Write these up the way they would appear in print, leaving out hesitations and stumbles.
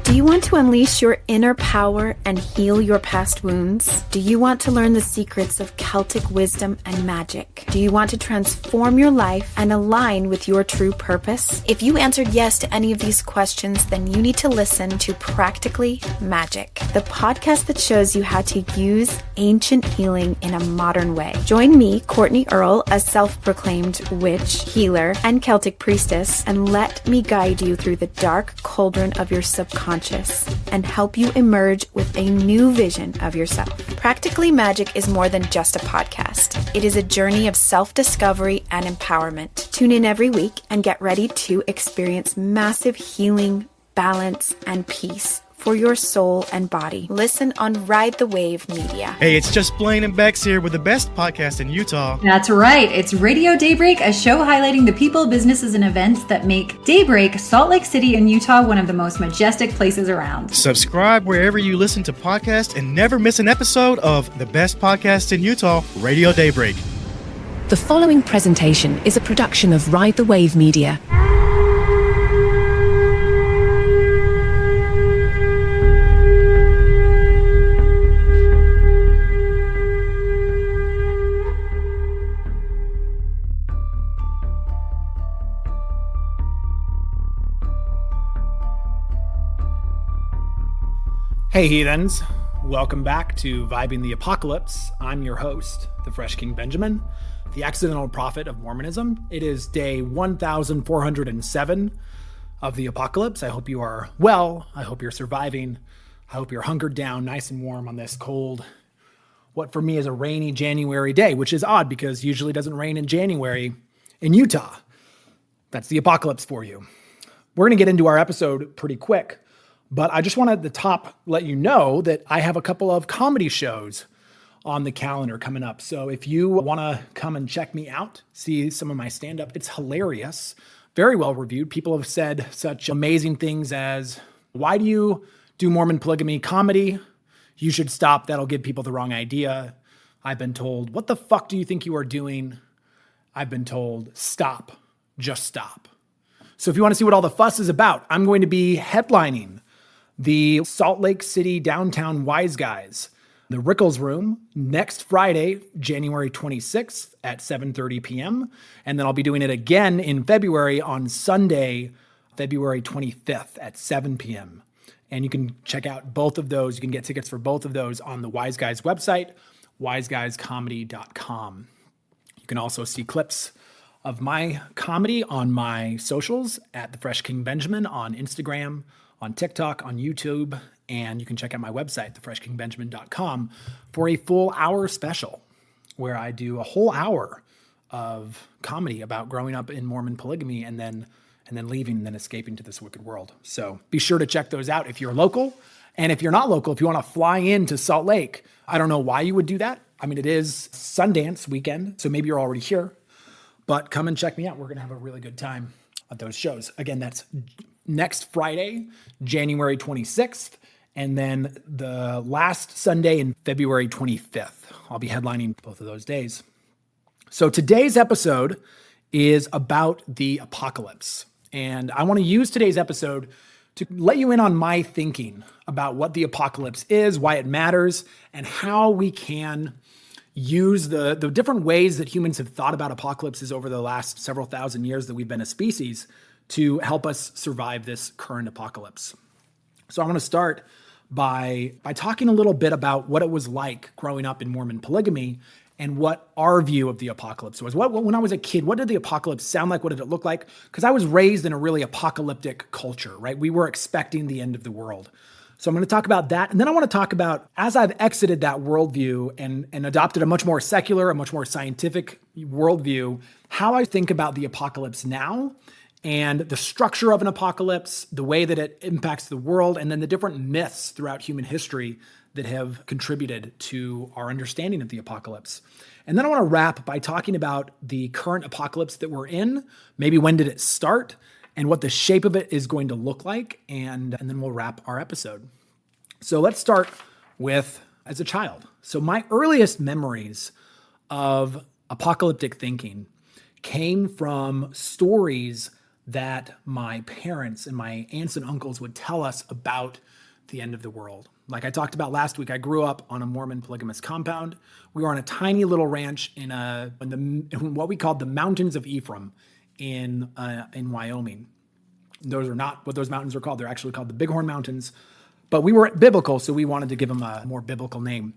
Do you want to unleash your inner power and heal your past wounds? Do you want to learn the secrets of Celtic wisdom and magic? Do you want to transform your life and align with your true purpose? If you answered yes to any of these questions, then you need to listen to Practically Magic, the podcast that shows you how to use ancient healing in a modern way. Join me, Courtney Earle, a self-proclaimed witch, healer, and Celtic priestess, and let me guide you through the dark cauldron of your subconscious and help you emerge with a new vision of yourself. Practically Magic is more than just a podcast. It is a journey of self-discovery and empowerment. Tune in every week and get ready to experience massive healing, balance, and peace for your soul and body. Listen on Ride the Wave Media. Hey, it's just Blaine and Bex here with the best podcast in Utah. That's right. It's Radio Daybreak, a show highlighting the people, businesses, and events that make Daybreak, Salt Lake City, and Utah one of the most majestic places around. Subscribe wherever you listen to podcasts and never miss an episode of the best podcast in Utah, Radio Daybreak. The following presentation is a production of Ride the Wave Media. Hey heathens, welcome back to Vibing the Apocalypse. I'm your host, the Fresh King Benjamin, the accidental prophet of Mormonism. It is day 1407 of the apocalypse. I hope you are well. I hope you're surviving. I hope you're hunkered down nice and warm on this cold, what for me is a rainy January day, which is odd because usually it doesn't rain in January in Utah. That's the apocalypse for you. We're going to get into our episode pretty quick. But I just want to at the top let you know that I have a couple of comedy shows on the calendar coming up. So if you want to come and check me out, see some of my stand-up, it's hilarious, very well reviewed. People have said such amazing things as, why do you do Mormon polygamy comedy? You should stop. That'll give people the wrong idea. I've been told, what the fuck do you think you are doing? I've been told, stop, just stop. So if you want to see what all the fuss is about, I'm going to be headlining the Salt Lake City Downtown Wise Guys, the Rickles Room, next Friday, January 26th at 7:30 p.m. And then I'll be doing it again in February on Sunday, February 25th at 7 p.m. And you can check out both of those. You can get tickets for both of those on the Wise Guys website, wiseguyscomedy.com. You can also see clips of my comedy on my socials at the Fresh King Benjamin on Instagram, on TikTok, on YouTube, and you can check out my website, thefreshkingbenjamin.com, for a full hour special where I do a whole hour of comedy about growing up in Mormon polygamy and then leaving and then escaping to this wicked world. So be sure to check those out if you're local. And if you're not local, if you want to fly into Salt Lake, I don't know why you would do that. I mean, it is Sundance weekend, so maybe you're already here, but come and check me out. We're going to have a really good time at those shows. Again, that's next Friday, January 26th, and then the last Sunday in February 25th. I'll be headlining both of those days. So today's episode is about the apocalypse. And I want to use today's episode to let you in on my thinking about what the apocalypse is, why it matters, and how we can use the different ways that humans have thought about apocalypses over the last several thousand years that we've been a species to help us survive this current apocalypse. So I want to start by talking a little bit about what it was like growing up in Mormon polygamy and what our view of the apocalypse was. When I was a kid, what did the apocalypse sound like? What did it look like? Because I was raised in a really apocalyptic culture, right? We were expecting the end of the world. So I'm going to talk about that. And then I want to talk about, as I've exited that worldview and adopted a much more secular, a much more scientific worldview, how I think about the apocalypse now and the structure of an apocalypse, the way that it impacts the world, and then the different myths throughout human history that have contributed to our understanding of the apocalypse. And then I want to wrap by talking about the current apocalypse that we're in, maybe when did it start, and what the shape of it is going to look like, and then we'll wrap our episode. So let's start with as a child. So my earliest memories of apocalyptic thinking came from stories that my parents and my aunts and uncles would tell us about the end of the world. Like I talked about last week, I grew up on a Mormon polygamist compound. We were on a tiny little ranch in what we called the Mountains of Ephraim in Wyoming. Those are not what those mountains are called. They're actually called the Bighorn Mountains. But we were biblical, so we wanted to give them a more biblical name.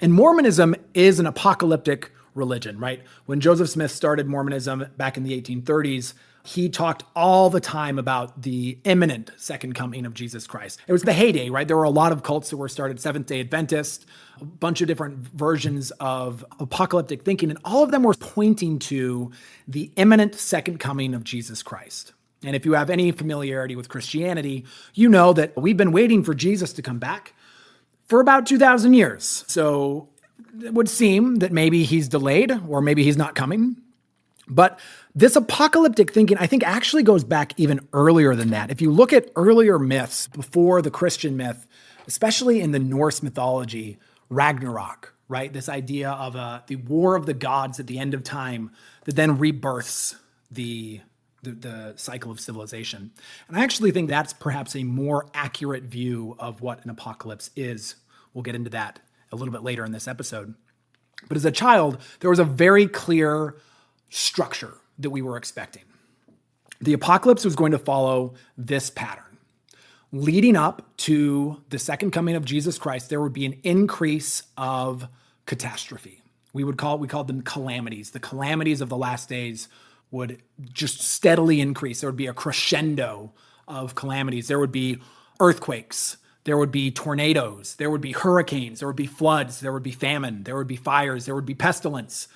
And Mormonism is an apocalyptic religion, right? When Joseph Smith started Mormonism back in the 1830s, he talked all the time about the imminent second coming of Jesus Christ. It was the heyday, right? There were a lot of cults that were started, Seventh-day Adventist, a bunch of different versions of apocalyptic thinking, and all of them were pointing to the imminent second coming of Jesus Christ. And if you have any familiarity with Christianity, you know that we've been waiting for Jesus to come back for about 2,000 years. So it would seem that maybe he's delayed or maybe he's not coming. But this apocalyptic thinking, I think, actually goes back even earlier than that. If you look at earlier myths before the Christian myth, especially in the Norse mythology, Ragnarok, right? This idea of the war of the gods at the end of time that then rebirths the cycle of civilization. And I actually think that's perhaps a more accurate view of what an apocalypse is. We'll get into that a little bit later in this episode. But as a child, there was a very clear structure that we were expecting. The apocalypse was going to follow this pattern. Leading up to the second coming of Jesus Christ, there would be an increase of catastrophe. We called them calamities. The calamities of the last days would just steadily increase. There would be a crescendo of calamities. There would be earthquakes. There would be tornadoes. There would be hurricanes. There would be floods. There would be famine. There would be fires. There would be pestilence.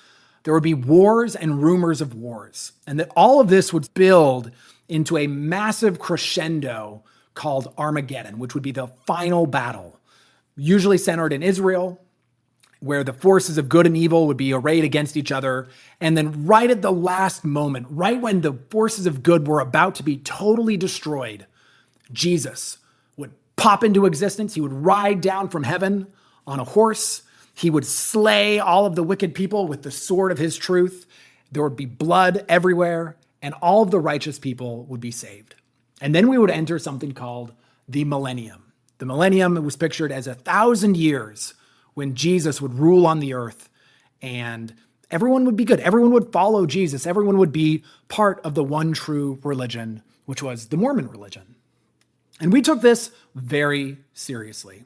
There would be wars and rumors of wars. And that all of this would build into a massive crescendo called Armageddon, which would be the final battle, usually centered in Israel, where the forces of good and evil would be arrayed against each other. And then right at the last moment, right when the forces of good were about to be totally destroyed, Jesus would pop into existence. He would ride down from heaven on a horse. He would slay all of the wicked people with the sword of his truth. There would be blood everywhere, and all of the righteous people would be saved. And then we would enter something called the millennium. The millennium was pictured as 1,000 years when Jesus would rule on the earth, and everyone would be good. Everyone would follow Jesus. Everyone would be part of the one true religion, which was the Mormon religion. And we took this very seriously.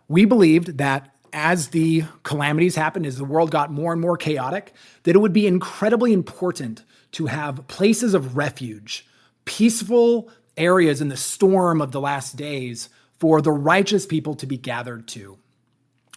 We believed that as the calamities happened, as the world got more and more chaotic, that it would be incredibly important to have places of refuge, peaceful areas in the storm of the last days for the righteous people to be gathered to.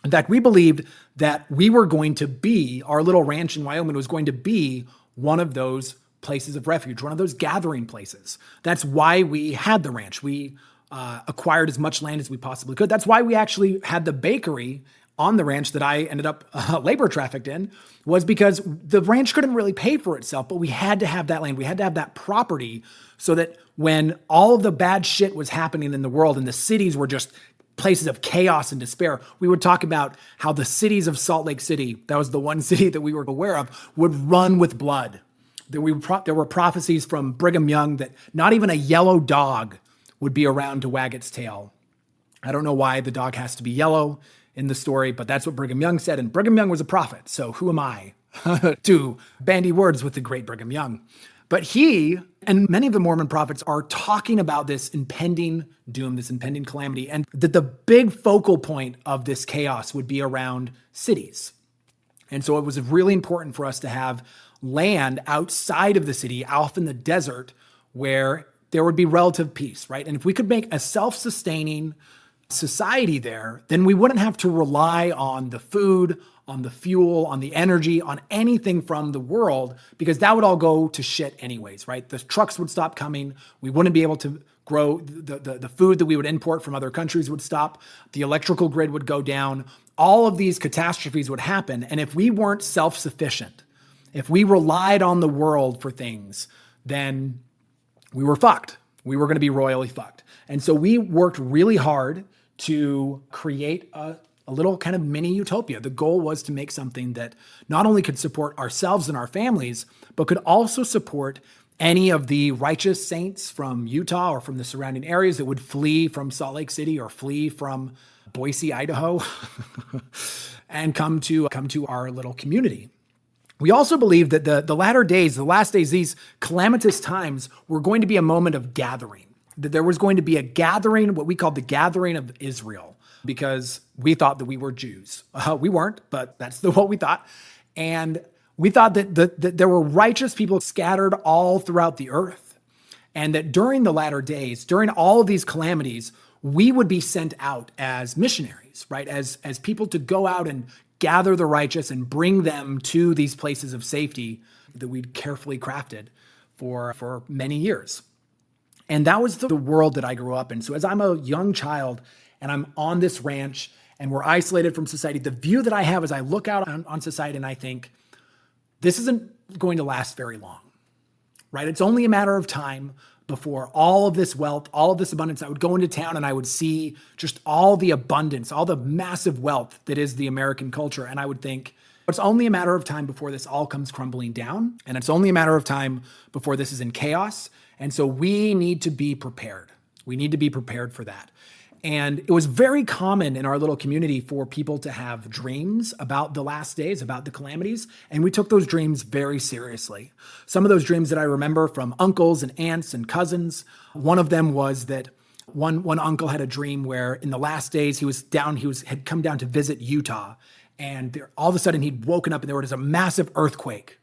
In fact, we believed that we were going to be, our little ranch in Wyoming was going to be one of those places of refuge, one of those gathering places. That's why we had the ranch. We acquired as much land as we possibly could. That's why we actually had the bakery on the ranch that I ended up labor trafficked in, was because the ranch couldn't really pay for itself, but we had to have that land. We had to have that property so that when all of the bad shit was happening in the world and the cities were just places of chaos and despair, we would talk about how the cities of Salt Lake City, that was the one city that we were aware of, would run with blood. There were prophecies from Brigham Young that not even a yellow dog would be around to wag its tail. I don't know why the dog has to be yellow in the story, but that's what Brigham Young said. And Brigham Young was a prophet, so who am I to bandy words with the great Brigham Young? But he and many of the Mormon prophets are talking about this impending doom, this impending calamity, and that the big focal point of this chaos would be around cities. And so it was really important for us to have land outside of the city, off in the desert, where there would be relative peace, right? And if we could make a self-sustaining society there, then we wouldn't have to rely on the food, on the fuel, on the energy, on anything from the world, because that would all go to shit anyways, right? The trucks would stop coming. We wouldn't be able to grow. The food that we would import from other countries would stop. The electrical grid would go down. All of these catastrophes would happen. And if we weren't self-sufficient, if we relied on the world for things, then we were fucked. We were going to be royally fucked. And so we worked really hard to create a little kind of mini utopia. The goal was to make something that not only could support ourselves and our families, but could also support any of the righteous saints from Utah or from the surrounding areas that would flee from Salt Lake City or flee from Boise, Idaho, and come to our little community. We also believe that the latter days, the last days, these calamitous times were going to be a moment of gathering, that there was going to be a gathering, what we called the gathering of Israel, because we thought that we were Jews. We weren't, but that's what we thought. And we thought that there were righteous people scattered all throughout the earth, and that during the latter days, during all of these calamities, we would be sent out as missionaries, right? As people to go out and gather the righteous and bring them to these places of safety that we'd carefully crafted for many years. And that was the world that I grew up in. So as I'm a young child and I'm on this ranch and we're isolated from society, the view that I have is I look out on society and I think, this isn't going to last very long, right? It's only a matter of time before all of this wealth, all of this abundance, I would go into town and I would see just all the abundance, all the massive wealth that is the American culture. And I would think, it's only a matter of time before this all comes crumbling down. And it's only a matter of time before this is in chaos. And so we need to be prepared. We need to be prepared for that. And it was very common in our little community for people to have dreams about the last days, about the calamities. And we took those dreams very seriously. Some of those dreams that I remember from uncles and aunts and cousins, one of them was that one uncle had a dream where in the last days he had come down to visit Utah. And all of a sudden he'd woken up and there was a massive earthquake.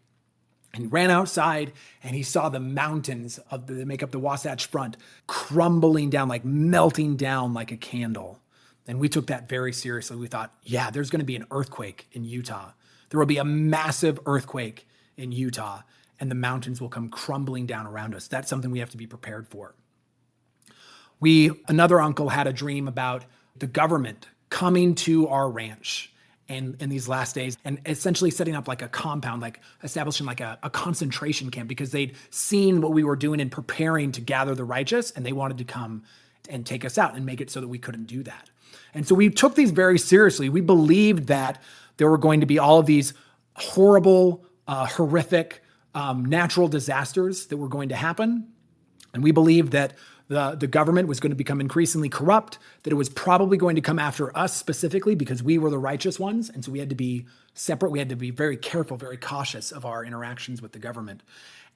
And he ran outside and he saw the mountains that make up the Wasatch Front crumbling down, like melting down like a candle. And we took that very seriously. We thought, yeah, there's going to be an earthquake in Utah. There will be a massive earthquake in Utah and the mountains will come crumbling down around us. That's something we have to be prepared for. Another uncle had a dream about the government coming to our ranch and in these last days, and essentially setting up like a compound, like establishing like a concentration camp, because they'd seen what we were doing and preparing to gather the righteous, and they wanted to come and take us out and make it so that we couldn't do that. And so we took these very seriously. We believed that there were going to be all of these horrible, horrific natural disasters that were going to happen. And we believed that the government was going to become increasingly corrupt, that it was probably going to come after us specifically because we were the righteous ones. And so we had to be separate. We had to be very careful, very cautious of our interactions with the government.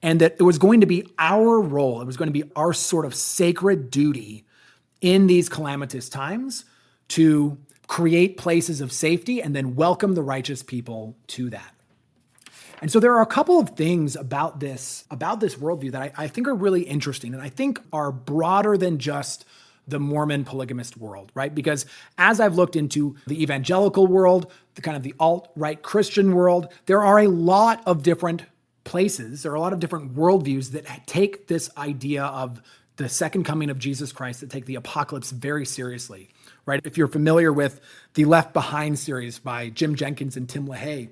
And that it was going to be our role, it was going to be our sort of sacred duty in these calamitous times to create places of safety and then welcome the righteous people to that. And so there are a couple of things about this worldview that I think are really interesting and I think are broader than just the Mormon polygamist world, right? Because as I've looked into the evangelical world, the kind of the alt-right Christian world, there are a lot of different places, there are a lot of different worldviews that take this idea of the second coming of Jesus Christ, that take the apocalypse very seriously, right? If you're familiar with the Left Behind series by Jim Jenkins and Tim LaHaye,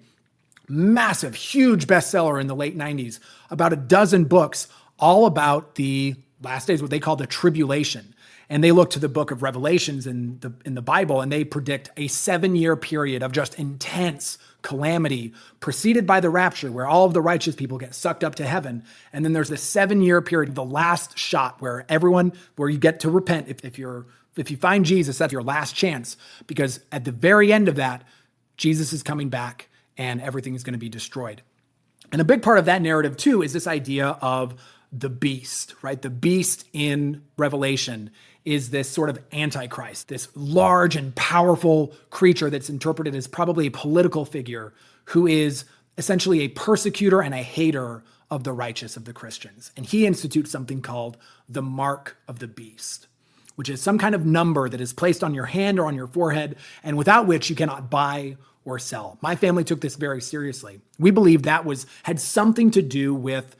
massive, huge bestseller in the late 90s, about a dozen books all about the last days, what they call the tribulation. And they look to the book of Revelations in the Bible, and they predict a 7-year period of just intense calamity preceded by the rapture, where all of the righteous people get sucked up to heaven. And then there's this 7-year period, the last shot, where you get to repent. If you find Jesus, that's your last chance, because at the very end of that, Jesus is coming back and everything is going to be destroyed. And a big part of that narrative too is this idea of the beast, right? The beast in Revelation is this sort of antichrist, this large and powerful creature that's interpreted as probably a political figure who is essentially a persecutor and a hater of the righteous, of the Christians. And he institutes something called the mark of the beast, which is some kind of number that is placed on your hand or on your forehead, and without which you cannot buy or sell. My family took this very seriously. We believe that had something to do with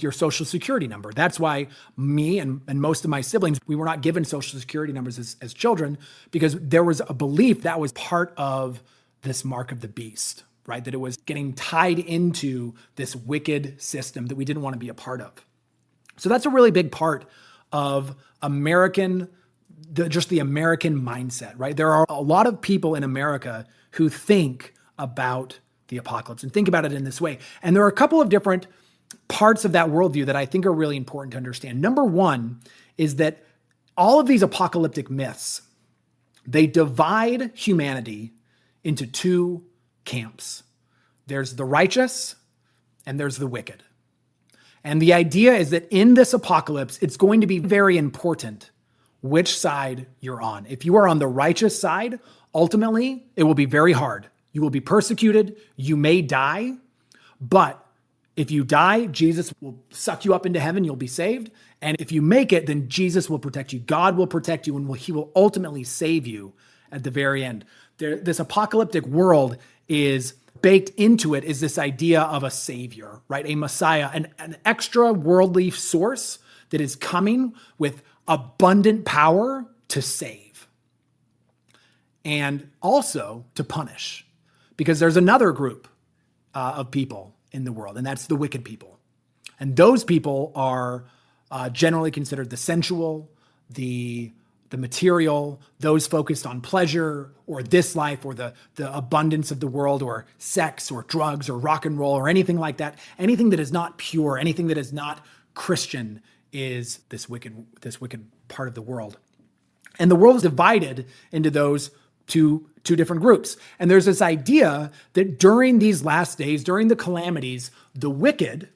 your social security number. That's why me and most of my siblings, we were not given social security numbers as children, because there was a belief that was part of this mark of the beast, right? That it was getting tied into this wicked system that we didn't want to be a part of. So that's a really big part of the American mindset, right? There are a lot of people in America who think about the apocalypse and think about it in this way. And there are a couple of different parts of that worldview that I think are really important to understand. Number one is that all of these apocalyptic myths, they divide humanity into two camps. There's the righteous and there's the wicked. And the idea is that in this apocalypse, it's going to be very important which side you're on. If you are on the righteous side, ultimately, it will be very hard. You will be persecuted. You may die. But if you die, Jesus will suck you up into heaven. You'll be saved. And if you make it, then Jesus will protect you. God will protect you, and he will ultimately save you at the very end. This apocalyptic world is baked into it is this idea of a savior, right? A Messiah, an extra worldly source that is coming with abundant power to save and also to punish, because there's another group of people in the world, and that's the wicked people. And those people are generally considered the sensual, the material, those focused on pleasure or this life or the abundance of the world or sex or drugs or rock and roll or anything like that. Anything that is not pure, anything that is not Christian is this wicked part of the world. And the world is divided into those two different groups. And there's this idea that during these last days, during the calamities, the wicked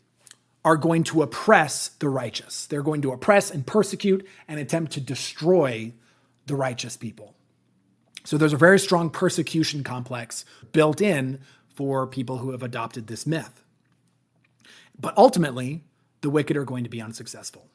are going to oppress the righteous. They're going to oppress and persecute and attempt to destroy the righteous people. So there's a very strong persecution complex built in for people who have adopted this myth. But ultimately, the wicked are going to be unsuccessful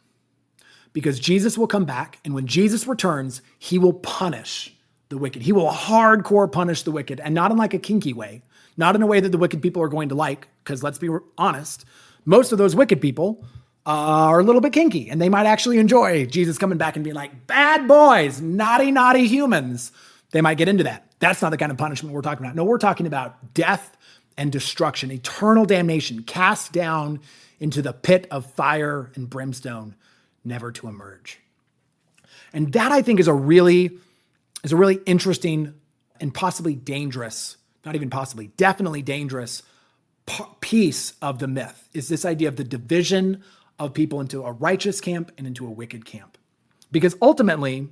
because Jesus will come back, and when Jesus returns, he will punish the wicked. He will hardcore punish the wicked, and not in like a kinky way, not in a way that the wicked people are going to like, because let's be honest, most of those wicked people are a little bit kinky, and they might actually enjoy Jesus coming back and being like, bad boys, naughty, naughty humans. They might get into that. That's not the kind of punishment we're talking about. No, we're talking about death and destruction, eternal damnation, cast down into the pit of fire and brimstone, never to emerge. And that, I think, is a really interesting and possibly dangerous, not even possibly, definitely dangerous piece of the myth, is this idea of the division of people into a righteous camp and into a wicked camp. Because ultimately,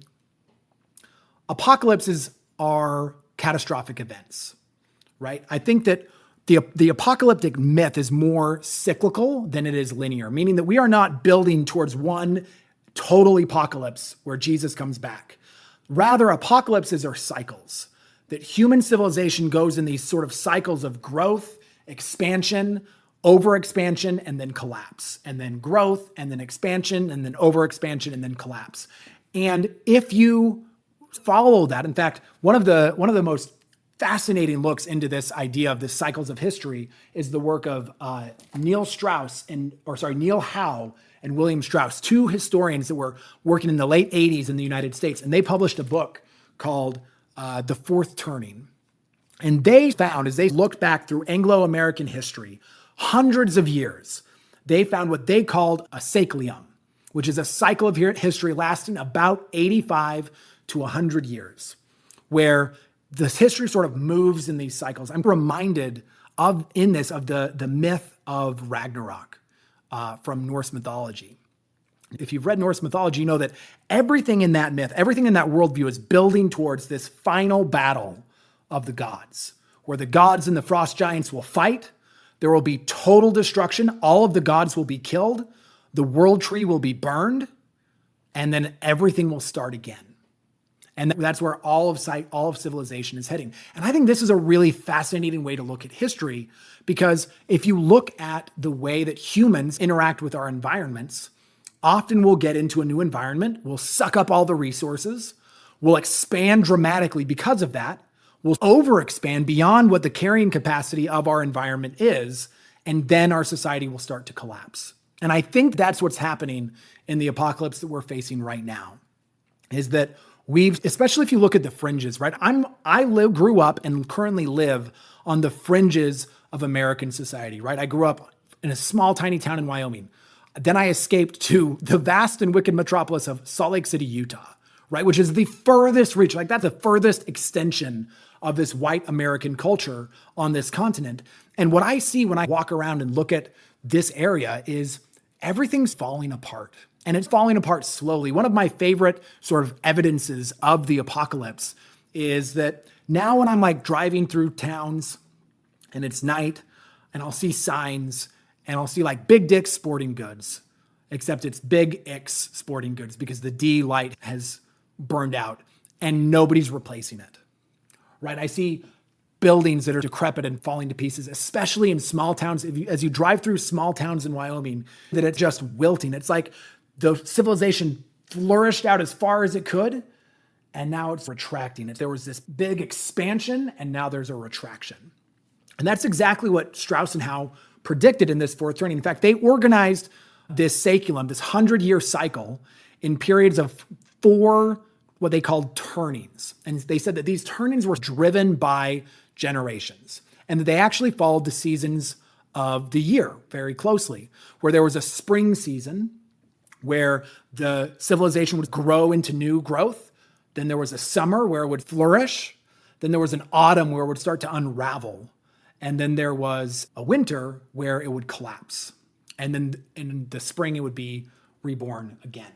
apocalypses are catastrophic events, right? I think that the apocalyptic myth is more cyclical than it is linear, meaning that we are not building towards one total apocalypse where Jesus comes back. Rather, apocalypses are cycles, that human civilization goes in these sort of cycles of growth, expansion, overexpansion, and then collapse, and then growth, and then expansion, and then overexpansion, and then collapse. And if you follow that, in fact, one of the most fascinating looks into this idea of the cycles of history is the work of Neil Howe and William Strauss, two historians that were working in the late 80s in the United States, and they published a book called The Fourth Turning. And they found, as they looked back through Anglo-American history, hundreds of years, they found what they called a cyclium, which is a cycle of history lasting about 85 to 100 years, where the history sort of moves in these cycles. I'm reminded of the myth of Ragnarok from Norse mythology. If you've read Norse mythology, you know that everything in that myth, everything in that worldview is building towards this final battle of the gods, where the gods and the frost giants will fight. There will be total destruction. All of the gods will be killed. The world tree will be burned, and then everything will start again. And that's where all of civilization is heading. And I think this is a really fascinating way to look at history, because if you look at the way that humans interact with our environments, often we'll get into a new environment, we'll suck up all the resources, we'll expand dramatically because of that, we'll overexpand beyond what the carrying capacity of our environment is, and then our society will start to collapse. And I think that's what's happening in the apocalypse that we're facing right now, is that especially if you look at the fringes, right? Grew up and currently live on the fringes of American society, right? I grew up in a small, tiny town in Wyoming. Then I escaped to the vast and wicked metropolis of Salt Lake City, Utah, right? Which is the furthest reach, like that's the furthest extension of this white American culture on this continent. And what I see when I walk around and look at this area is everything's falling apart, and it's falling apart slowly. One of my favorite sort of evidences of the apocalypse is that now when I'm like driving through towns and it's night and I'll see signs and I'll see like Big Dick's Sporting Goods, except it's Big X Sporting Goods because the D light has burned out and nobody's replacing it, right? I see buildings that are decrepit and falling to pieces, especially in small towns. As you drive through small towns in Wyoming, that it's just wilting. It's like the civilization flourished out as far as it could, and now it's retracting. There was this big expansion, and now there's a retraction. And that's exactly what Strauss and Howe predicted in this fourth turning. In fact, they organized this saeculum, this 100-year cycle, in periods of 4 what they called turnings. And they said that these turnings were driven by generations, and that they actually followed the seasons of the year very closely, where there was a spring season where the civilization would grow into new growth. Then there was a summer where it would flourish. Then there was an autumn where it would start to unravel. And then there was a winter where it would collapse. And then in the spring, it would be reborn again.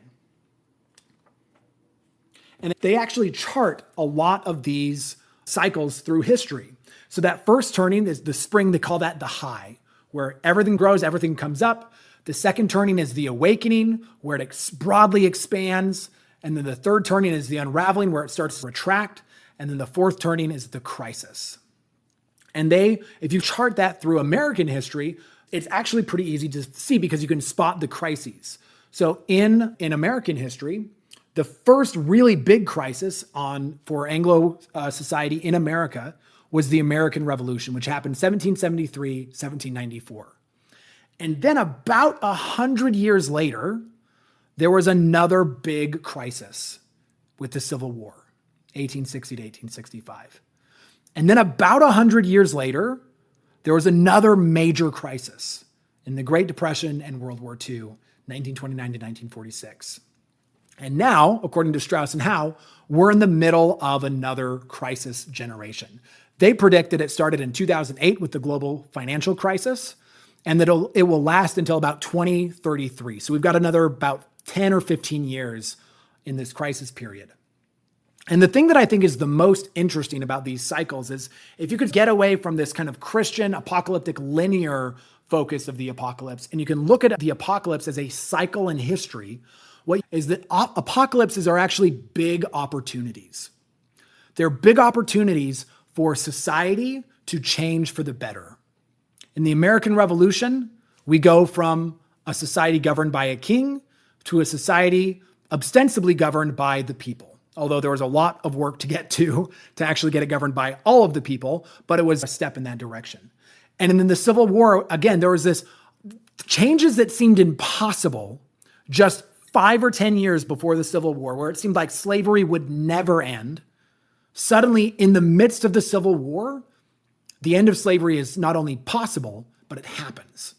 And they actually chart a lot of these cycles through history. So that first turning is the spring, they call that the high, where everything grows, everything comes up. The second turning is the awakening, where it broadly expands. And then the third turning is the unraveling, where it starts to retract. And then the fourth turning is the crisis. And if you chart that through American history, it's actually pretty easy to see because you can spot the crises. So in American history, the first really big crisis for Anglo society in America was the American Revolution, which happened 1773, 1794. And then about 100 years later, there was another big crisis with the Civil War, 1860 to 1865. And then about 100 years later, there was another major crisis in the Great Depression and World War II, 1929 to 1946. And now, according to Strauss and Howe, we're in the middle of another crisis generation. They predict that it started in 2008 with the global financial crisis, and that it will last until about 2033. So we've got another about 10 or 15 years in this crisis period. And the thing that I think is the most interesting about these cycles is if you could get away from this kind of Christian apocalyptic linear focus of the apocalypse, and you can look at the apocalypse as a cycle in history, what is that apocalypses are actually big opportunities. They're big opportunities for society to change for the better. In the American Revolution, we go from a society governed by a king to a society ostensibly governed by the people. Although there was a lot of work to get to actually get it governed by all of the people, but it was a step in that direction. And in the Civil War, again, there was this changes that seemed impossible just 5 or 10 years before the Civil War, where it seemed like slavery would never end. Suddenly, in the midst of the Civil War, the end of slavery is not only possible, but it happens.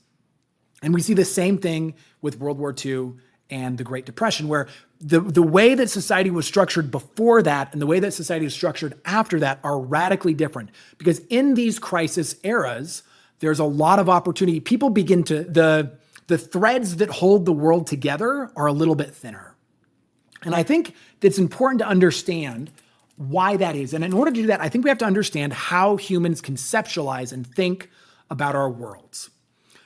And we see the same thing with World War II and the Great Depression, where the way that society was structured before that and the way that society is structured after that are radically different. Because in these crisis eras, there's a lot of opportunity. People begin to, the threads that hold the world together are a little bit thinner. And I think it's important to understand why that is. And in order to do that, I think we have to understand how humans conceptualize and think about our worlds.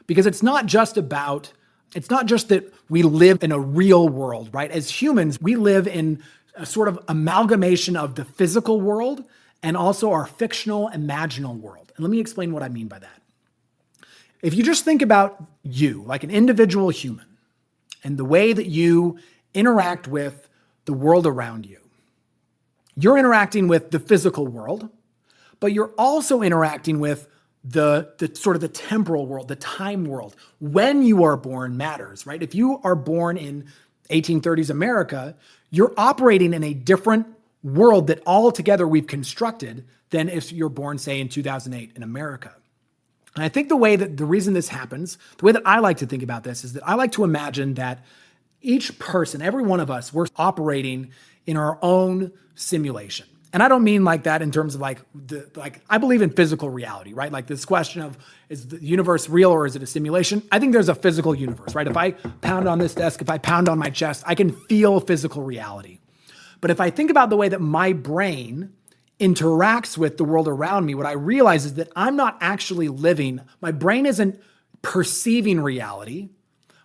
Because it's not just that we live in a real world, right? As humans, we live in a sort of amalgamation of the physical world and also our fictional, imaginal world. And let me explain what I mean by that. If you just think about you, like an individual human, and the way that you interact with the world around you, you're interacting with the physical world, but you're also interacting with the sort of the temporal world, the time world. When you are born matters, right? If you are born in 1830s America, you're operating in a different world that altogether we've constructed than if you're born, say, in 2008 in America. And I think the reason this happens, the way that I like to think about this is that I like to imagine that each person, every one of us, we're operating in our own simulation. And I don't mean like that in terms of like I believe in physical reality, right? Like this question of, is the universe real or is it a simulation? I think there's a physical universe, right? If I pound on this desk, if I pound on my chest, I can feel physical reality. But if I think about the way that my brain interacts with the world around me, what I realize is that I'm not actually living. My brain isn't perceiving reality.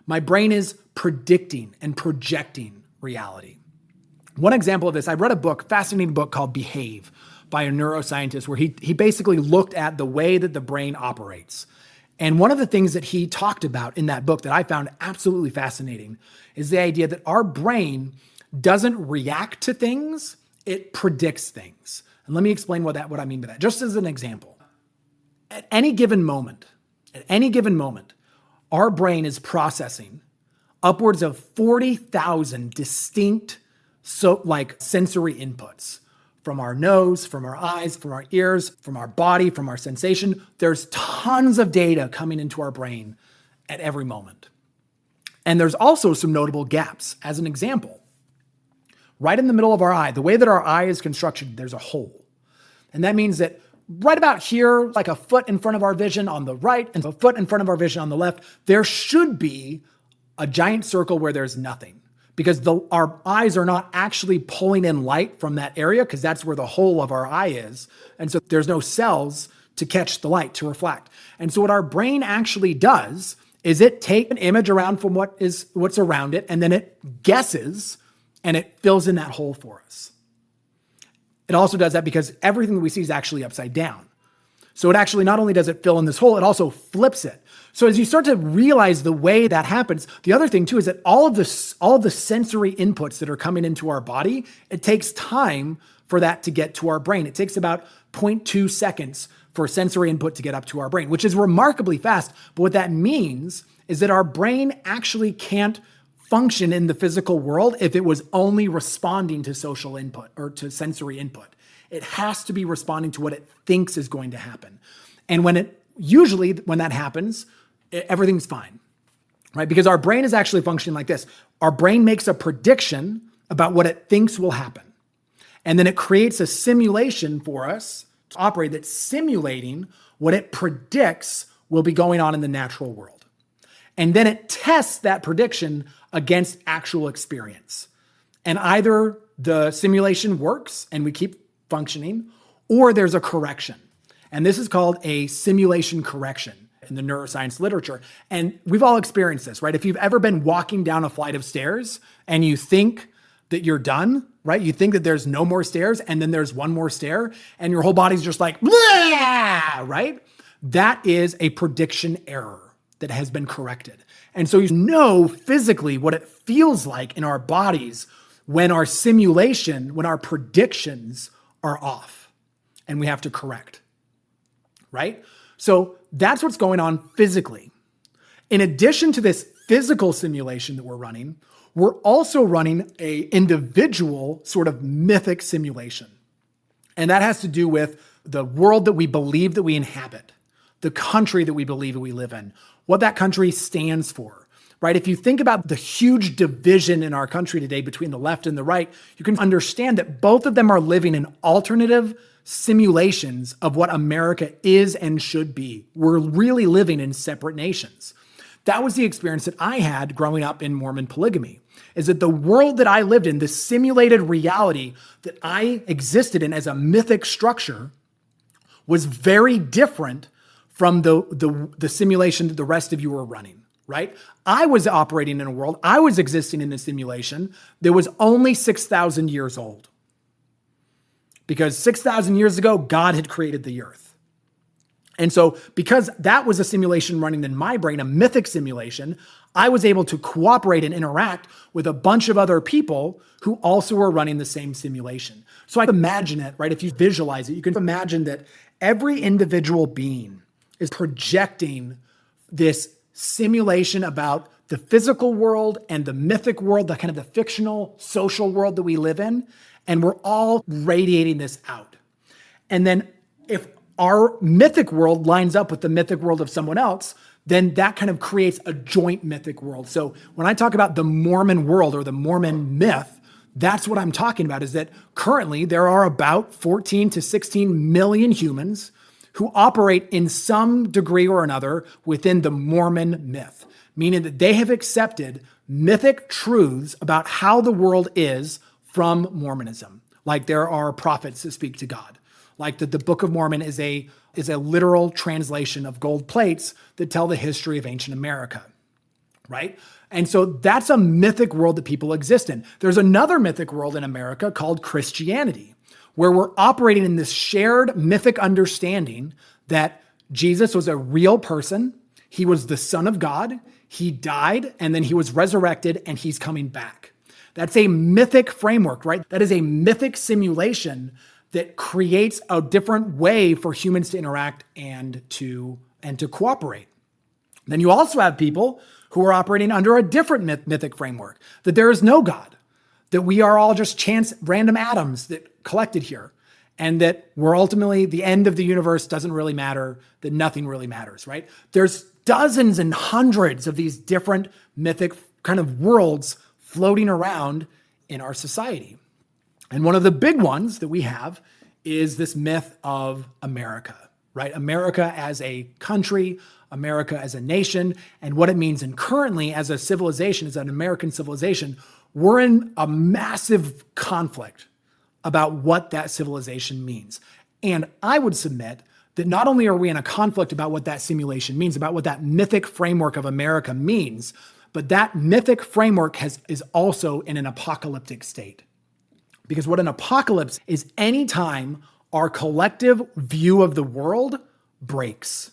My brain is predicting and projecting reality. One example of this, I read a book, fascinating book called Behave by a neuroscientist, where he basically looked at the way that the brain operates. And one of the things that he talked about in that book that I found absolutely fascinating is the idea that our brain doesn't react to things, it predicts things. And let me explain what I mean by that. Just as an example, at any given moment, our brain is processing upwards of 40,000 distinct sensory inputs from our nose, from our eyes, from our ears, from our body, from our sensation. There's tons of data coming into our brain at every moment. And there's also some notable gaps. As an example, right in the middle of our eye, the way that our eye is constructed, there's a hole. And that means that right about here, like a foot in front of our vision on the right and a foot in front of our vision on the left, there should be a giant circle where there's nothing, because our eyes are not actually pulling in light from that area, because that's where the hole of our eye is. And so there's no cells to catch the light, to reflect. And so what our brain actually does is it takes an image around from what's around it, and then it guesses and it fills in that hole for us. It also does that because everything that we see is actually upside down. So it actually not only does it fill in this hole, it also flips it. So as you start to realize the way that happens, the other thing too is that all of the sensory inputs that are coming into our body, it takes time for that to get to our brain. It takes about 0.2 seconds for sensory input to get up to our brain, which is remarkably fast. But what that means is that our brain actually can't function in the physical world if it was only responding to social input or to sensory input. It has to be responding to what it thinks is going to happen. And when that happens, everything's fine, right? Because our brain is actually functioning like this. Our brain makes a prediction about what it thinks will happen. And then it creates a simulation for us to operate that's simulating what it predicts will be going on in the natural world. And then it tests that prediction against actual experience. And either the simulation works and we keep functioning, or there's a correction. And this is called a simulation correction in the neuroscience literature. And we've all experienced this, right? If you've ever been walking down a flight of stairs and you think that you're done, right? You think that there's no more stairs and then there's one more stair and your whole body's just like, blah, right? That is a prediction error that has been corrected. And so you know physically what it feels like in our bodies when our simulation, when our predictions are off and we have to correct, right? So that's what's going on physically. In addition to this physical simulation that we're running, we're also running an individual sort of mythic simulation. And that has to do with the world that we believe that we inhabit, the country that we believe that we live in, what that country stands for, right? If you think about the huge division in our country today between the left and the right, you can understand that both of them are living in alternative simulations of what America is and should be. We're really living in separate nations. That was the experience that I had growing up in Mormon polygamy, is that the world that I lived in, the simulated reality that I existed in as a mythic structure, was very different from the simulation that the rest of you were running, right? I was operating in a world, I was existing in a simulation that was only 6,000 years old. Because 6,000 years ago, God had created the earth. And so because that was a simulation running in my brain, a mythic simulation, I was able to cooperate and interact with a bunch of other people who also were running the same simulation. So I can imagine it, right? If you visualize it, you can imagine that every individual being is projecting this simulation about the physical world and the mythic world, the kind of the fictional social world that we live in. And we're all radiating this out. And then if our mythic world lines up with the mythic world of someone else, then that kind of creates a joint mythic world. So when I talk about the Mormon world or the Mormon myth, That's what I'm talking about, is that currently there are about 14 to 16 million humans who operate in some degree or another within the Mormon myth, meaning that they have accepted mythic truths about how the world is from Mormonism. Like there are prophets that speak to God. Like that the Book of Mormon is a literal translation of gold plates that tell the history of ancient America, right? And so that's a mythic world that people exist in. There's another mythic world in America called Christianity, where we're operating in this shared mythic understanding that Jesus was a real person. He was the Son of God. He died, and then he was resurrected, and he's coming back. That's a mythic framework, right? That is a mythic simulation that creates a different way for humans to interact and to cooperate. Then you also have people who are operating under a different mythic framework, that there is no God, that we are all just chance random atoms that collected here, and that we're ultimately the end of the universe doesn't really matter, that nothing really matters, right? There's dozens and hundreds of these different mythic kind of worlds floating around in our society. And one of the big ones that we have is this myth of America, right? America as a country, America as a nation, and what it means. And currently, as a civilization, as an American civilization, we're in a massive conflict about what that civilization means. And I would submit that not only are we in a conflict about what that simulation means, about what that mythic framework of America means, but that mythic framework is also in an apocalyptic state. Because what an apocalypse is any time our collective view of the world breaks.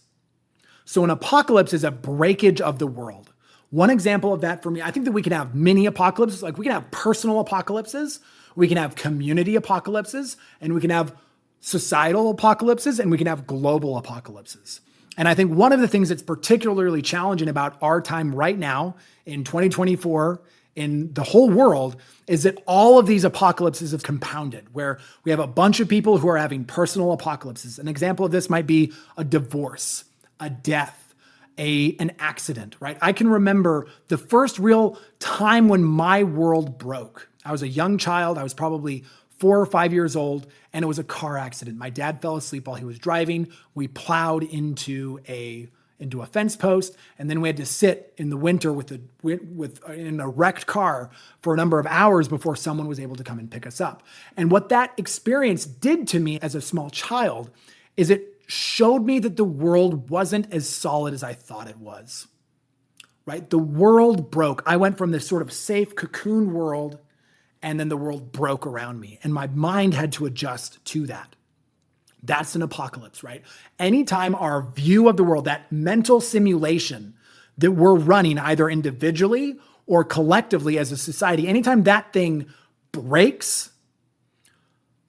So an apocalypse is a breakage of the world. One example of that for me, I think that we can have mini apocalypses, like we can have personal apocalypses, we can have community apocalypses, and we can have societal apocalypses, and we can have global apocalypses. And I think one of the things that's particularly challenging about our time right now in 2024 in the whole world is that all of these apocalypses have compounded, where we have a bunch of people who are having personal apocalypses. An example of this might be a divorce, a death, an accident, right? I can remember the first real time when my world broke. I was a young child. I was probably 4 or 5 years old, and it was a car accident. My dad fell asleep while he was driving. We plowed into a fence post, and then we had to sit in the winter in a wrecked car for a number of hours before someone was able to come and pick us up. And what that experience did to me as a small child is it showed me that the world wasn't as solid as I thought it was, right? The world broke. I went from this sort of safe cocoon world, and then the world broke around me, and my mind had to adjust to that. That's an apocalypse, right? Anytime our view of the world, that mental simulation that we're running either individually or collectively as a society, anytime that thing breaks,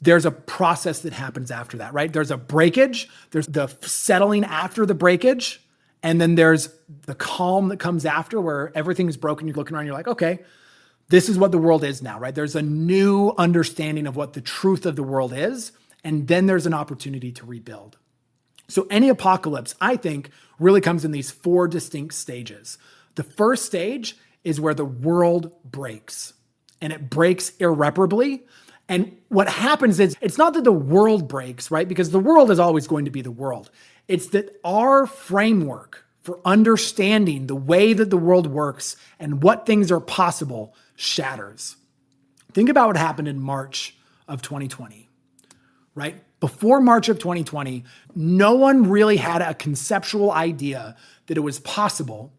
there's a process that happens after that, right? There's a breakage, there's the settling after the breakage, and then there's the calm that comes after where everything's broken. You're looking around, you're like, okay, this is what the world is now, right? There's a new understanding of what the truth of the world is, and then there's an opportunity to rebuild. So any apocalypse, I think, really comes in these 4 distinct stages. The first stage is where the world breaks, and it breaks irreparably. And what happens is, it's not that the world breaks, right? Because the world is always going to be the world. It's that our framework for understanding the way that the world works and what things are possible shatters. Think about what happened in March of 2020, right? Before March of 2020, no one really had a conceptual idea that it was possible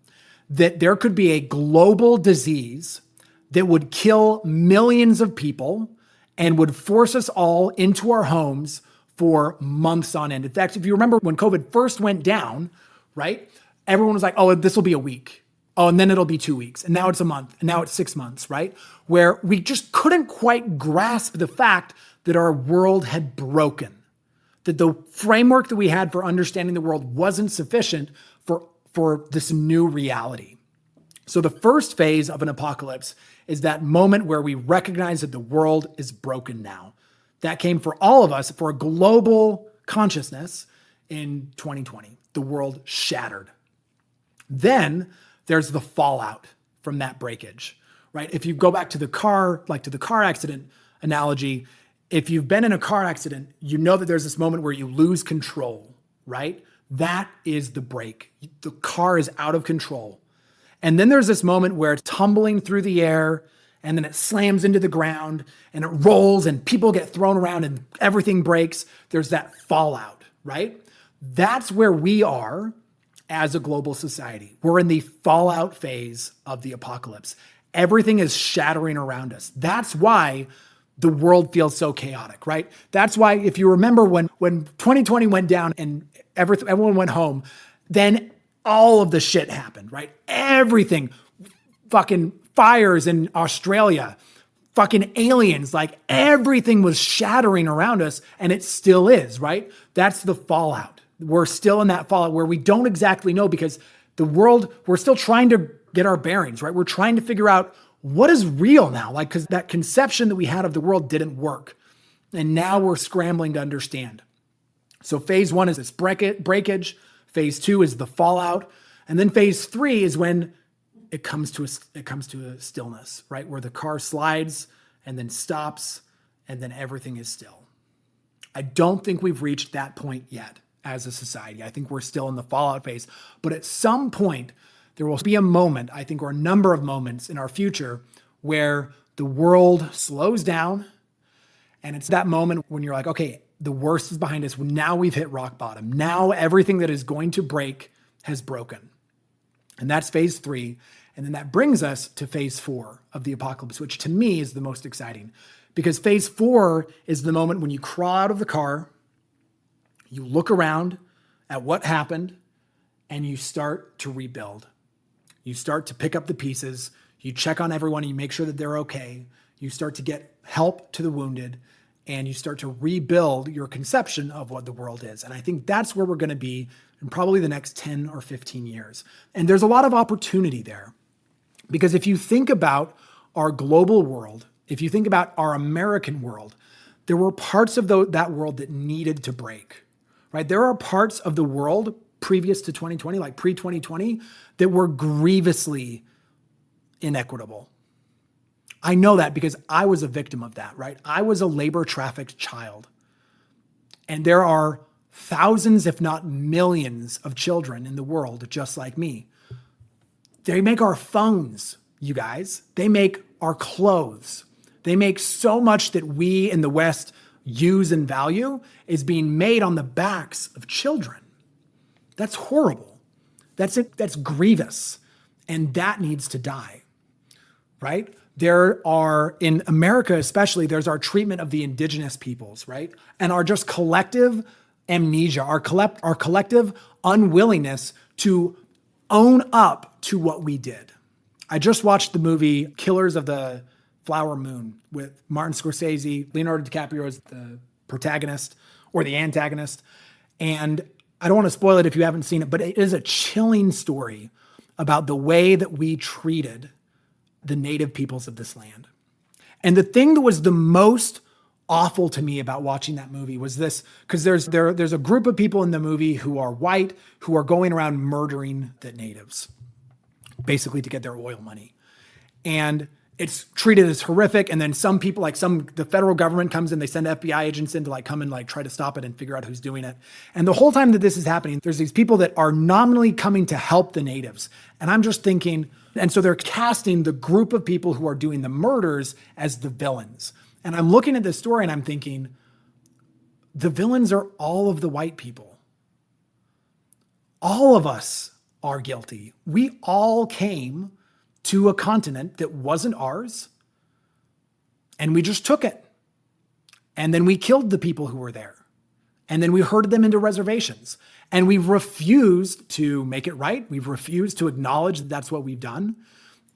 that there could be a global disease that would kill millions of people and would force us all into our homes for months on end. In fact, if you remember when COVID first went down, right? Everyone was like, oh, this will be a week. Oh, and then it'll be 2 weeks. And now it's a month. And now it's 6 months, right? Where we just couldn't quite grasp the fact that our world had broken, that the framework that we had for understanding the world wasn't sufficient for this new reality. So the first phase of an apocalypse is that moment where we recognize that the world is broken now. That came for all of us, for a global consciousness in 2020. The world shattered. Then there's the fallout from that breakage, right? If you go back to the car, like to the car accident analogy, if you've been in a car accident, you know that there's this moment where you lose control, right? That is the break. The car is out of control. And then there's this moment where it's tumbling through the air and then it slams into the ground and it rolls and people get thrown around and everything breaks. There's that fallout, right? That's where we are as a global society. We're in the fallout phase of the apocalypse. Everything is shattering around us. That's why the world feels so chaotic, right? That's why, if you remember when 2020 went down and everyone went home, then all of the shit happened, right? Everything, fucking fires in Australia, fucking aliens, like everything was shattering around us, and it still is, right? That's the fallout. We're still in that fallout where we don't exactly know, because the world, we're still trying to get our bearings, right? We're trying to figure out what is real now, like, because that conception that we had of the world didn't work. And now we're scrambling to understand. So phase 1 is this breakage. Phase 2 is the fallout. And then phase 3 is when it comes to a stillness, right? Where the car slides and then stops and then everything is still. I don't think we've reached that point yet as a society. I think we're still in the fallout phase. But at some point, there will be a moment, I think, or a number of moments in our future where the world slows down. And it's that moment when you're like, okay, the worst is behind us. Now we've hit rock bottom. Now everything that is going to break has broken. And that's phase 3. And then that brings us to phase 4 of the apocalypse, which to me is the most exciting. Because phase 4 is the moment when you crawl out of the car, you look around at what happened, and you start to rebuild. You start to pick up the pieces. You check on everyone. You make sure that they're okay. You start to get help to the wounded, and you start to rebuild your conception of what the world is. And I think that's where we're going to be in probably the next 10 or 15 years. And there's a lot of opportunity there, because if you think about our global world, if you think about our American world, there were parts of that world that needed to break, right? There are parts of the world previous to 2020, like pre-2020, that were grievously inequitable. I know that because I was a victim of that, right? I was a labor trafficked child. And there are thousands, if not millions, of children in the world just like me. They make our phones, you guys. They make our clothes. They make so much that we in the West use and value is being made on the backs of children. That's horrible. That's grievous. And that needs to die, right? There are, in America especially, there's our treatment of the indigenous peoples, right? And our just collective amnesia, our collective unwillingness to own up to what we did. I just watched the movie Killers of the Flower Moon with Martin Scorsese. Leonardo DiCaprio is the protagonist or the antagonist. And I don't want to spoil it if you haven't seen it, but it is a chilling story about the way that we treated the native peoples of this land. And the thing that was the most awful to me about watching that movie was this, because there's a group of people in the movie who are white, who are going around murdering the natives, basically to get their oil money. And it's treated as horrific. And then some people, the federal government comes in, they send FBI agents in to come and try to stop it and figure out who's doing it. And the whole time that this is happening, there's these people that are nominally coming to help the natives. And I'm just thinking, and so they're casting the group of people who are doing the murders as the villains. And I'm looking at this story and I'm thinking, the villains are all of the white people. All of us are guilty. We all came to a continent that wasn't ours, and we just took it. And then we killed the people who were there. And then we herded them into reservations. And we've refused to make it right. We've refused to acknowledge that that's what we've done.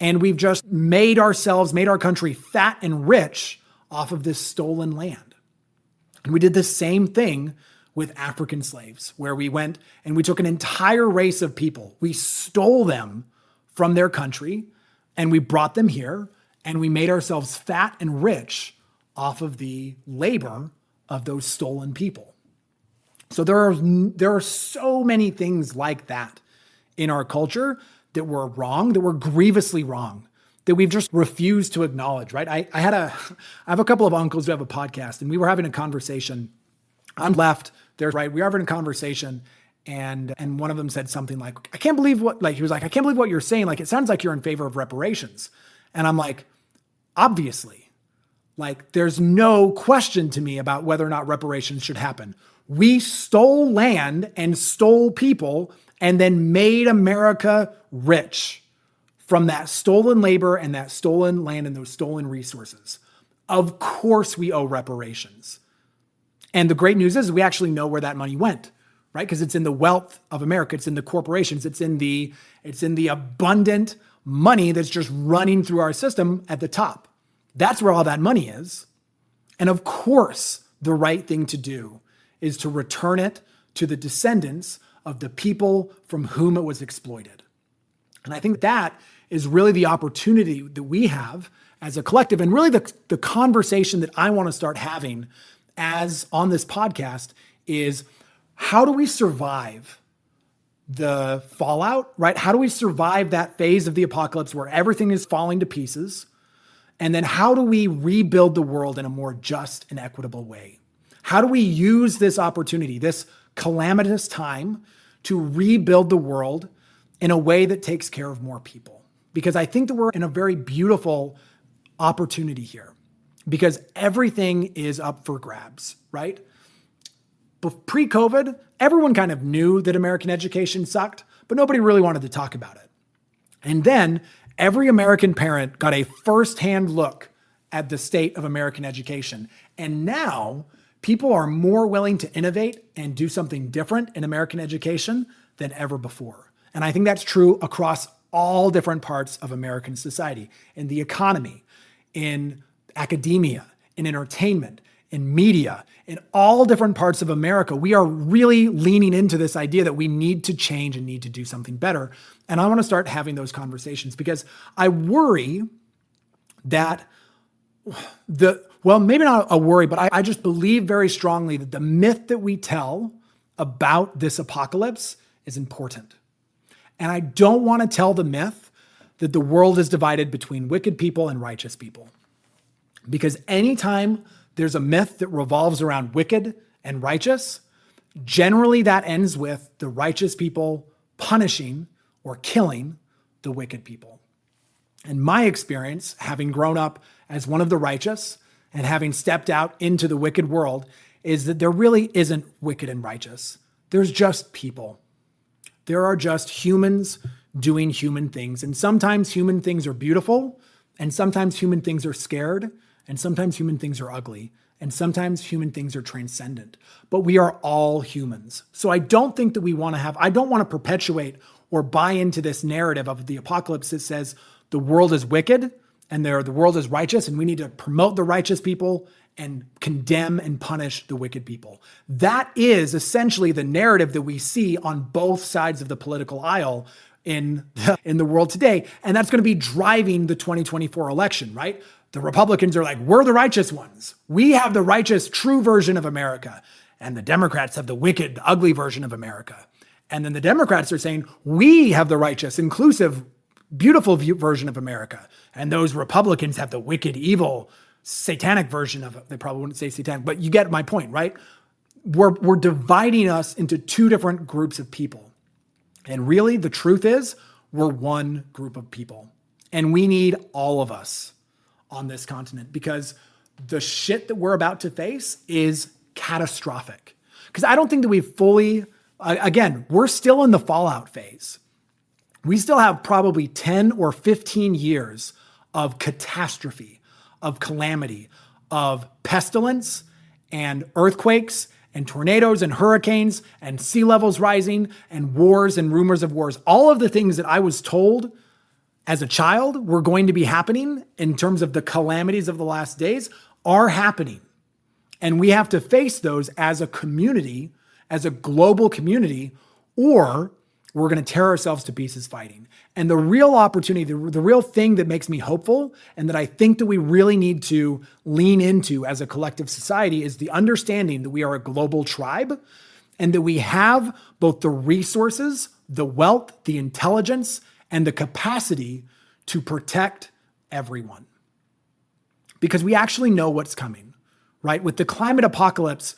And we've just made our country fat and rich off of this stolen land. And we did the same thing with African slaves, where we went and we took an entire race of people. We stole them from their country and we brought them here and we made ourselves fat and rich off of the labor of those stolen people. So there are so many things like that in our culture that were wrong, that were grievously wrong, that we've just refused to acknowledge, right? I have a couple of uncles who have a podcast, and we were having a conversation. I'm left, they're right. We were having a conversation, and one of them said something like, I can't believe he was like, I can't believe what you're saying. Like, it sounds like you're in favor of reparations. And I'm like, obviously, like, there's no question to me about whether or not reparations should happen. We stole land and stole people and then made America rich from that stolen labor and that stolen land and those stolen resources. Of course we owe reparations. And the great news is we actually know where that money went, right? Because it's in the wealth of America. It's in the corporations. It's in the abundant money that's just running through our system at the top. That's where all that money is. And of course, the right thing to do is to return it to the descendants of the people from whom it was exploited. And I think that is really the opportunity that we have as a collective, and really the conversation that I want to start having as on this podcast is, how do we survive the fallout, right? How do we survive that phase of the apocalypse where everything is falling to pieces? And then how do we rebuild the world in a more just and equitable way? How do we use this opportunity, this calamitous time, to rebuild the world in a way that takes care of more people? Because I think that we're in a very beautiful opportunity here, because everything is up for grabs, right? Pre-COVID, everyone kind of knew that American education sucked, but nobody really wanted to talk about it. And then every American parent got a firsthand look at the state of American education. And now people are more willing to innovate and do something different in American education than ever before. And I think that's true across all different parts of American society, in the economy, in academia, in entertainment, in media, in all different parts of America. We are really leaning into this idea that we need to change and need to do something better. And I want to start having those conversations, because I worry that maybe not a worry, but I just believe very strongly that the myth that we tell about this apocalypse is important. And I don't want to tell the myth that the world is divided between wicked people and righteous people. Because anytime there's a myth that revolves around wicked and righteous, generally that ends with the righteous people punishing or killing the wicked people. And my experience, having grown up as one of the righteous and having stepped out into the wicked world, is that there really isn't wicked and righteous. There's just people. There are just humans doing human things. And sometimes human things are beautiful, and sometimes human things are scared, and sometimes human things are ugly, and sometimes human things are transcendent. But we are all humans. So I don't think that I don't want to perpetuate or buy into this narrative of the apocalypse that says the world is wicked and the world is righteous, and we need to promote the righteous people and condemn and punish the wicked people. That is essentially the narrative that we see on both sides of the political aisle in the world today. And that's going to be driving the 2024 election, right? The Republicans are like, we're the righteous ones. We have the righteous, true version of America. And the Democrats have the wicked, ugly version of America. And then the Democrats are saying, we have the righteous, inclusive, beautiful version of America. And those Republicans have the wicked, evil, satanic version of it. They probably wouldn't say satanic, but you get my point, right? We're dividing us into two different groups of people. And really, the truth is, we're one group of people. And we need all of us on this continent, because the shit that we're about to face is catastrophic. Because I don't think that we've fully, again, we're still in the fallout phase. We still have probably 10 or 15 years of catastrophe, of calamity, of pestilence and earthquakes and tornadoes and hurricanes and sea levels rising and wars and rumors of wars. All of the things that I was told as a child were going to be happening in terms of the calamities of the last days are happening. And we have to face those as a community, as a global community, or we're going to tear ourselves to pieces fighting. And the real opportunity, the real thing that makes me hopeful, and that I think that we really need to lean into as a collective society, is the understanding that we are a global tribe and that we have both the resources, the wealth, the intelligence, and the capacity to protect everyone. Because we actually know what's coming, right? With the climate apocalypse,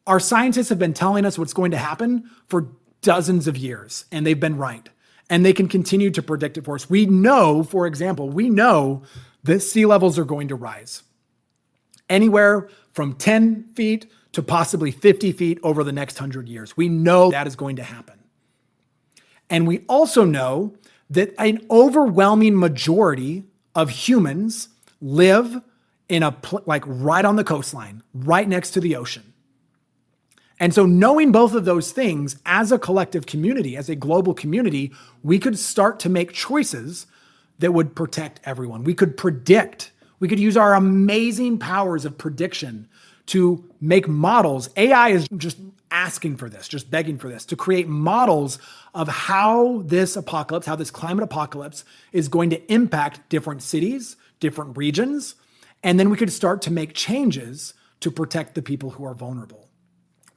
our scientists have been telling us what's going to happen for dozens of years, and they've been right. And they can continue to predict it for us. We know, for example, that sea levels are going to rise anywhere from 10 feet to possibly 50 feet over the next 100 years. We know that is going to happen. And we also know that an overwhelming majority of humans live in right on the coastline, right next to the ocean. And so knowing both of those things as a collective community, as a global community, we could start to make choices that would protect everyone. We could predict. We could use our amazing powers of prediction to make models. AI is just asking for this, just begging for this, to create models of how this apocalypse, how this climate apocalypse is going to impact different cities, different regions. And then we could start to make changes to protect the people who are vulnerable.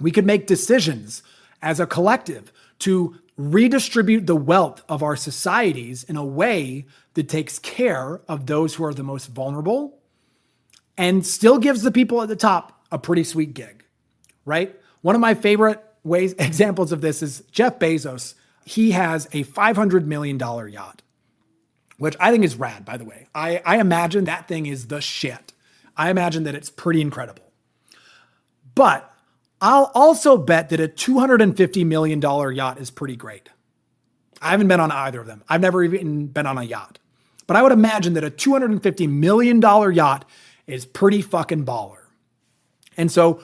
We could make decisions as a collective to redistribute the wealth of our societies in a way that takes care of those who are the most vulnerable and still gives the people at the top a pretty sweet gig, right? One of my favorite examples of this is Jeff Bezos. He has a $500 million yacht, which I think is rad, by the way. I imagine that thing is the shit. I imagine that it's pretty incredible. But I'll also bet that a $250 million yacht is pretty great. I haven't been on either of them. I've never even been on a yacht. But I would imagine that a $250 million yacht is pretty fucking baller. And so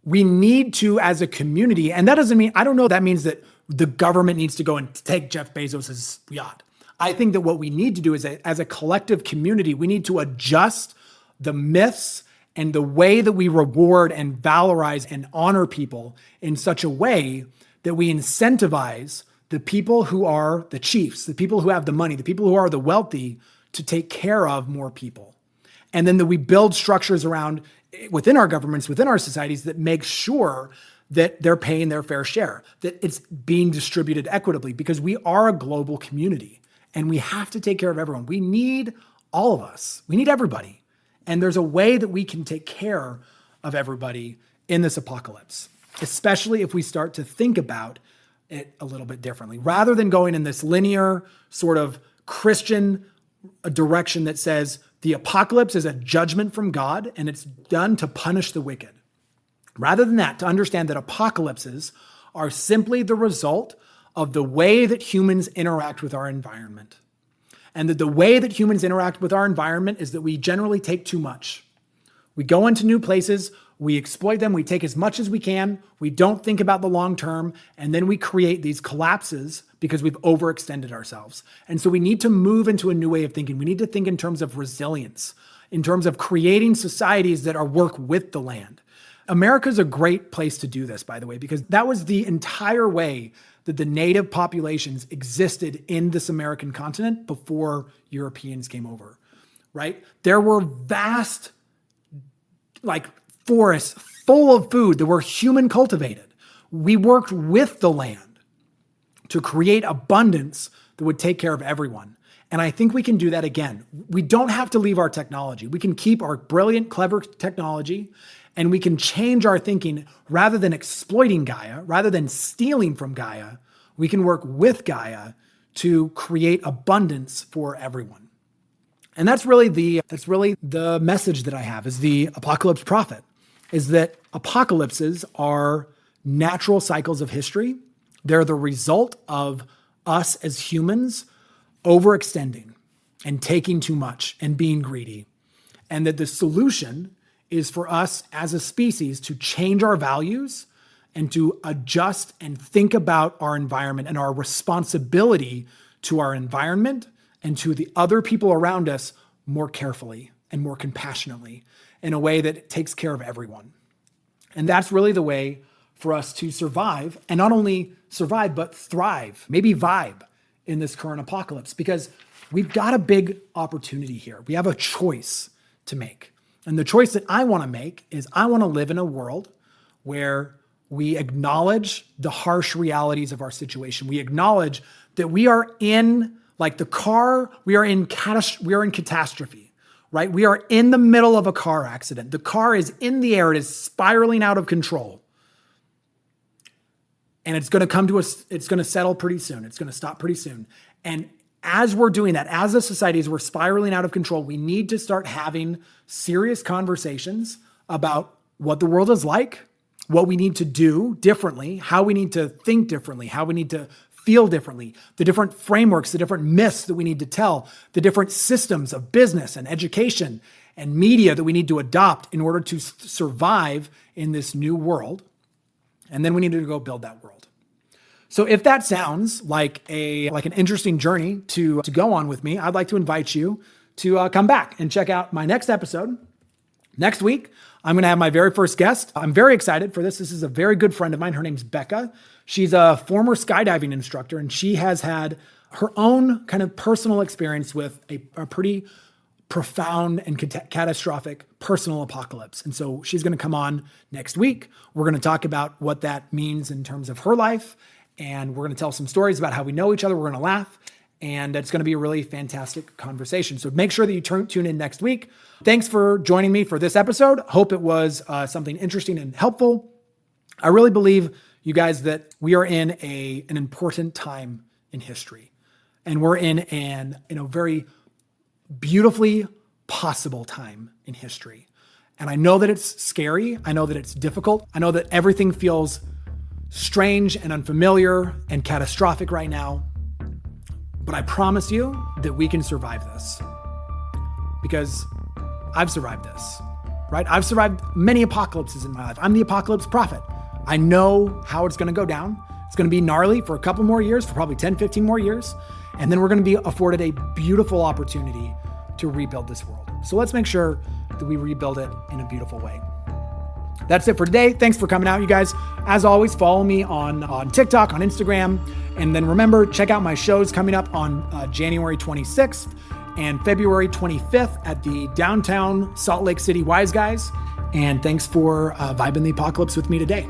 we need to, as a community, and that doesn't mean, I don't know, that means that the government needs to go and take Jeff Bezos' yacht. I think that what we need to do is, as a collective community, we need to adjust the myths and the way that we reward and valorize and honor people in such a way that we incentivize the people who are the chiefs, the people who have the money, the people who are the wealthy, to take care of more people. And then that we build structures around, within our governments, within our societies, that make sure that they're paying their fair share, that it's being distributed equitably, because we are a global community and we have to take care of everyone. We need all of us. We need everybody. And there's a way that we can take care of everybody in this apocalypse, especially if we start to think about it a little bit differently, rather than going in this linear sort of Christian direction that says the apocalypse is a judgment from God and it's done to punish the wicked. Rather than that, to understand that apocalypses are simply the result of the way that humans interact with our environment. And that the way that humans interact with our environment is that we generally take too much. We go into new places, we exploit them, we take as much as we can, we don't think about the long term, and then we create these collapses because we've overextended ourselves. And so we need to move into a new way of thinking. We need to think in terms of resilience, in terms of creating societies that work with the land. America's a great place to do this, by the way, because that was the entire way that the native populations existed in this American continent before Europeans came over, right? There were vast, forests full of food that were human cultivated. We worked with the land to create abundance that would take care of everyone. And I think we can do that again. We don't have to leave our technology. We can keep our brilliant, clever technology, and we can change our thinking. Rather than exploiting Gaia, rather than stealing from Gaia, we can work with Gaia to create abundance for everyone. And that's really the message that I have as the apocalypse prophet, is that apocalypses are natural cycles of history. They're the result of us as humans overextending and taking too much and being greedy. And that the solution is for us as a species to change our values and to adjust and think about our environment and our responsibility to our environment and to the other people around us more carefully and more compassionately, in a way that takes care of everyone. And that's really the way for us to survive, and not only survive, but thrive, maybe vibe in this current apocalypse, because we've got a big opportunity here. We have a choice to make. And the choice that I want to make is I want to live in a world where we acknowledge the harsh realities of our situation. We acknowledge that we are in Like the car, we are in catastrophe, right? We are in the middle of a car accident. The car is in the air. It is spiraling out of control. And it's going to come to us. It's going to settle pretty soon. It's going to stop pretty soon. And as we're doing that, as a society, as we're spiraling out of control, we need to start having serious conversations about what the world is like, what we need to do differently, how we need to think differently, how we need to feel differently, the different frameworks, the different myths that we need to tell, the different systems of business and education and media that we need to adopt in order to survive in this new world. And then we need to go build that world. So if that sounds like an interesting journey to go on with me, I'd like to invite you to come back and check out my next episode. Next week, I'm going to have my very first guest. I'm very excited for this. This is a very good friend of mine. Her name's Becca. She's a former skydiving instructor, and she has had her own kind of personal experience with a pretty profound and catastrophic personal apocalypse. And so she's going to come on next week. We're going to talk about what that means in terms of her life, and we're going to tell some stories about how we know each other. We're going to laugh, and it's going to be a really fantastic conversation. So make sure that you tune in next week. Thanks for joining me for this episode. Hope it was something interesting and helpful. I really believe, you guys, that we are in an important time in history, and we're in an very beautifully possible time in history. And I know that it's scary. I know that it's difficult. I know that everything feels strange and unfamiliar and catastrophic right now. But I promise you that we can survive this, because I've survived this, right? I've survived many apocalypses in my life. I'm the apocalypse prophet. I know how it's going to go down. It's going to be gnarly for a couple more years, for probably 10, 15 more years. And then we're going to be afforded a beautiful opportunity to rebuild this world. So let's make sure that we rebuild it in a beautiful way. That's it for today. Thanks for coming out, you guys. As always, follow me on TikTok, on Instagram. And then remember, check out my shows coming up on January 26th and February 25th at the downtown Salt Lake City Wise Guys. And thanks for vibing the apocalypse with me today.